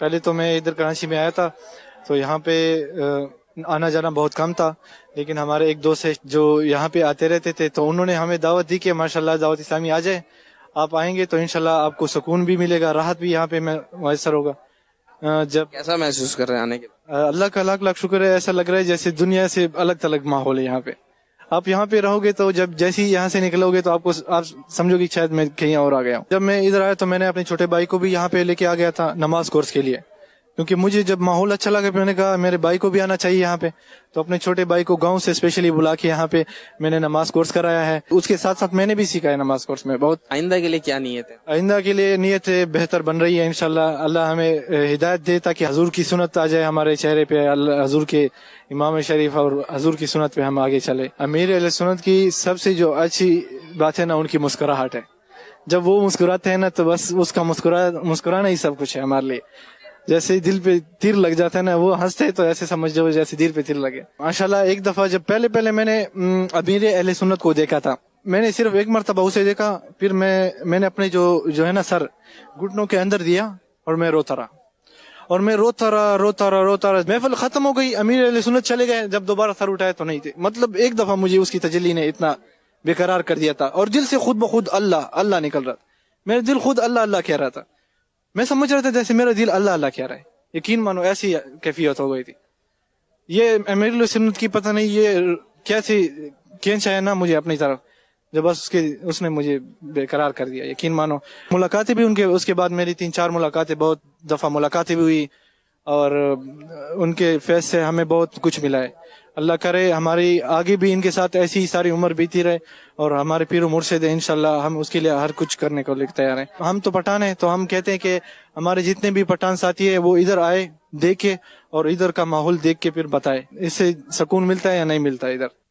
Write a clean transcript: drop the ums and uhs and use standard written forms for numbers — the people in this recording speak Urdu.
پہلے تو میں ادھر کراچی میں آیا تھا تو یہاں پہ آنا جانا بہت کم تھا، لیکن ہمارے ایک دوست ہے جو یہاں پہ آتے رہتے تھے، تو انہوں نے ہمیں دعوت دی کہ ماشاءاللہ دعوت اسلامی آ جائے، آپ آئیں گے تو انشاءاللہ آپ کو سکون بھی ملے گا، راحت بھی یہاں پہ میسر ہوگا۔ جب کیسا محسوس کر رہے ہیں آنے کے بعد؟ اللہ کا لاکھ لاکھ شکر ہے، ایسا لگ رہا ہے جیسے دنیا سے الگ تلگ ماحول ہے یہاں پہ۔ آپ یہاں پہ رہو گے تو جب جیسے ہی یہاں سے نکلو گے تو آپ سمجھو گے شاید میں کہیں اور آ گیا ہوں۔ جب میں ادھر آیا تو میں نے اپنے چھوٹے بھائی کو بھی یہاں پہ لے کے آ گیا تھا نماز کورس کے لیے، کیونکہ مجھے جب ماحول اچھا لگا میں نے کہا میرے بھائی کو بھی آنا چاہیے یہاں پہ، تو اپنے چھوٹے بھائی کو گاؤں سے اسپیشلی بلا کے یہاں پہ میں نے نماز کورس کرایا ہے، اس کے ساتھ ساتھ میں نے بھی سیکھا ہے نماز کورس میں بہت۔ آئندہ کے لیے کیا نیت ہے؟ آئندہ کے لیے نیت بہتر بن رہی ہے انشاءاللہ، اللہ ہمیں ہدایت دے تاکہ حضور کی سنت آ جائے ہمارے چہرے پہ، حضور کے امام شریف اور حضور کی سنت پہ ہم آگے چلے۔ امیر اہل سنت کی سب سے جو اچھی بات ہے نا ان کی مسکراہٹ ہے، جب وہ مسکراتے ہیں نا تو بس اس کا مسکرانا ہی سب کچھ ہے ہمارے لیے، جیسے دل پہ تیر لگ جاتا ہے نا، وہ ہنستے تو ایسے سمجھ جاؤ جیسے دل پہ تیر لگے۔ ماشاءاللہ ایک دفعہ جب پہلے میں نے امیر اہل سنت کو دیکھا تھا، میں نے صرف ایک مرتبہ اسے دیکھا، پھر میں نے اپنے جو ہے نا سر گھٹنوں کے اندر دیا اور میں روتا رہا، محفل ختم ہو گئی، امیر اہل سنت چلے گئے، جب دوبارہ سر اٹھائے تو نہیں تھے۔ مطلب ایک دفعہ مجھے اس کی تجلی نے اتنا بے قرار کر دیا تھا، اور دل سے خود بخود اللہ اللہ نکل رہا تھا، میرا دل خود اللہ اللہ کہہ رہا تھا، میں سمجھ رہا تھا جیسے میرا دل اللہ اللہ کہہ رہا ہے، یقین مانو ایسی کیفیت ہو گئی تھی۔ یہ امیر اہل سنت کی پتہ نہیں یہ کیسے کھینچا ہے نا مجھے اپنی طرف، جب بس اس نے مجھے بے قرار کر دیا، یقین مانو۔ ملاقاتیں بھی اس کے بعد میری 3-4 ملاقاتیں، بہت دفعہ ملاقاتیں بھی ہوئی، اور ان کے فیض سے ہمیں بہت کچھ ملا ہے۔ اللہ کرے ہماری آگے بھی ان کے ساتھ ایسی ساری عمر بیتی رہے، اور ہمارے پیر و مرشد ہیں انشاءاللہ، ہم اس کے لیے ہر کچھ کرنے کو تیار ہیں۔ ہم تو پٹھان ہیں تو ہم کہتے ہیں کہ ہمارے جتنے بھی پٹھان ساتھی ہیں وہ ادھر آئے، دیکھے، اور ادھر کا ماحول دیکھ کے پھر بتائے، اس سے سکون ملتا ہے یا نہیں ملتا ہے ادھر۔